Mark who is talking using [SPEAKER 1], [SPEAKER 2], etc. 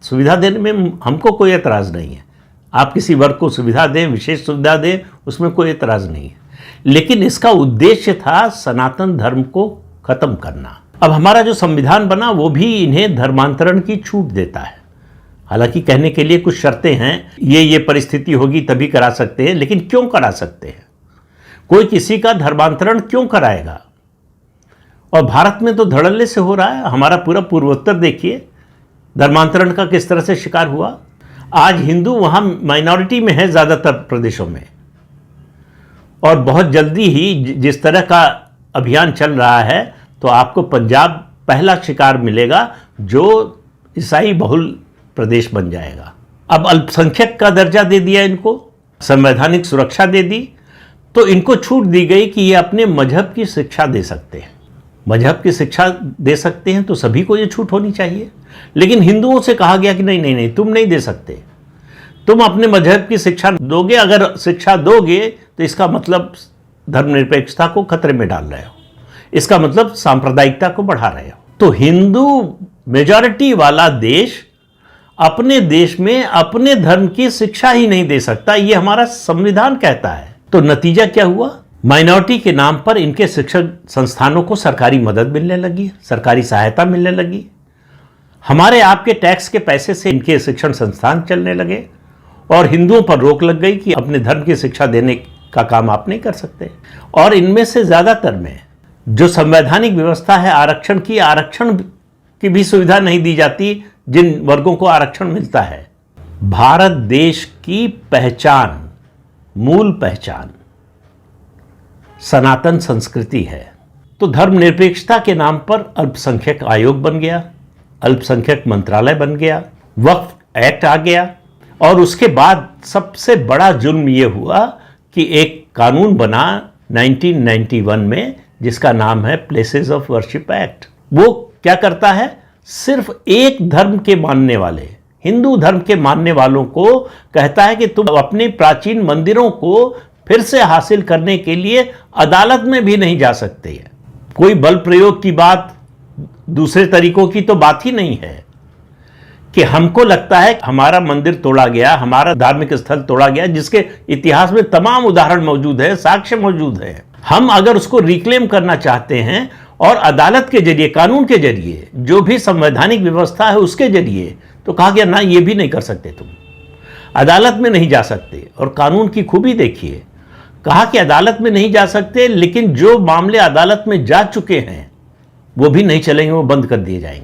[SPEAKER 1] सुविधा देने में हमको कोई एतराज़ नहीं है। आप किसी वर्ग को सुविधा दें, विशेष सुविधा दें, उसमें कोई एतराज़ नहीं है। लेकिन इसका उद्देश्य था सनातन धर्म को खत्म करना। अब हमारा जो संविधान बना वो भी इन्हें धर्मांतरण की छूट देता है। हालांकि कहने के लिए कुछ शर्तें हैं, ये परिस्थिति होगी तभी करा सकते हैं, लेकिन क्यों करा सकते हैं? कोई किसी का धर्मांतरण क्यों कराएगा? और भारत में तो धड़ल्ले से हो रहा है। हमारा पूरा पूर्वोत्तर देखिए, धर्मांतरण का किस तरह से शिकार हुआ। आज हिंदू वहाँ माइनॉरिटी में है ज़्यादातर प्रदेशों में, और बहुत जल्दी ही जिस तरह का अभियान चल रहा है तो आपको पंजाब पहला शिकार मिलेगा जो ईसाई बहुल प्रदेश बन जाएगा। अब अल्पसंख्यक का दर्जा दे दिया इनको, संवैधानिक सुरक्षा दे दी, तो इनको छूट दी गई कि ये अपने मजहब की शिक्षा दे सकते हैं। मजहब की शिक्षा दे सकते हैं तो सभी को ये छूट होनी चाहिए। लेकिन हिंदुओं से कहा गया कि नहीं नहीं नहीं, तुम नहीं दे सकते, तुम अपने मजहब की शिक्षा दोगे। अगर शिक्षा दोगे तो इसका मतलब धर्मनिरपेक्षता को खतरे में डाल रहे हो, इसका मतलब सांप्रदायिकता को बढ़ा रहे हो। तो हिंदू मेजॉरिटी वाला देश अपने देश में अपने धर्म की शिक्षा ही नहीं दे सकता, ये हमारा संविधान कहता है। तो नतीजा क्या हुआ? माइनॉरिटी के नाम पर इनके शिक्षण संस्थानों को सरकारी मदद मिलने लगी, सरकारी सहायता मिलने लगी। हमारे आपके टैक्स के पैसे से इनके शिक्षण संस्थान चलने लगे, और हिंदुओं पर रोक लग गई कि अपने धर्म की शिक्षा देने का काम आप नहीं कर सकते। और इनमें से ज़्यादातर में जो संवैधानिक व्यवस्था है आरक्षण की भी सुविधा नहीं दी जाती जिन वर्गों को आरक्षण मिलता है। भारत देश की पहचान, मूल पहचान सनातन संस्कृति है। तो धर्मनिरपेक्षता के नाम पर अल्पसंख्यक आयोग बन गया, अल्पसंख्यक मंत्रालय बन गया, वक्फ एक्ट आ गया, और उसके बाद सबसे बड़ा जुल्म ये हुआ कि एक कानून बना 1991 में जिसका नाम है प्लेसेस ऑफ वर्शिप एक्ट। वो क्या करता है? सिर्फ एक धर्म के मानने वाले, हिंदू धर्म के मानने वालों को कहता है कि तुम अपने प्राचीन मंदिरों को फिर से हासिल करने के लिए अदालत में भी नहीं जा सकते हैं। कोई बल प्रयोग की बात, दूसरे तरीकों की तो बात ही नहीं है कि हमको लगता है हमारा मंदिर तोड़ा गया, हमारा धार्मिक स्थल तोड़ा गया, जिसके इतिहास में तमाम उदाहरण मौजूद है, साक्ष्य मौजूद है। हम अगर उसको रिक्लेम करना चाहते हैं और अदालत के जरिए, कानून के जरिए, जो भी संवैधानिक व्यवस्था है उसके जरिए, तो कहा गया ना, ये भी नहीं कर सकते, तुम अदालत में नहीं जा सकते। और कानून की खूबी देखिए, कहा कि अदालत में नहीं जा सकते, लेकिन जो मामले अदालत में जा चुके हैं वो भी नहीं चलेंगे, वो बंद कर दिए जाएंगे।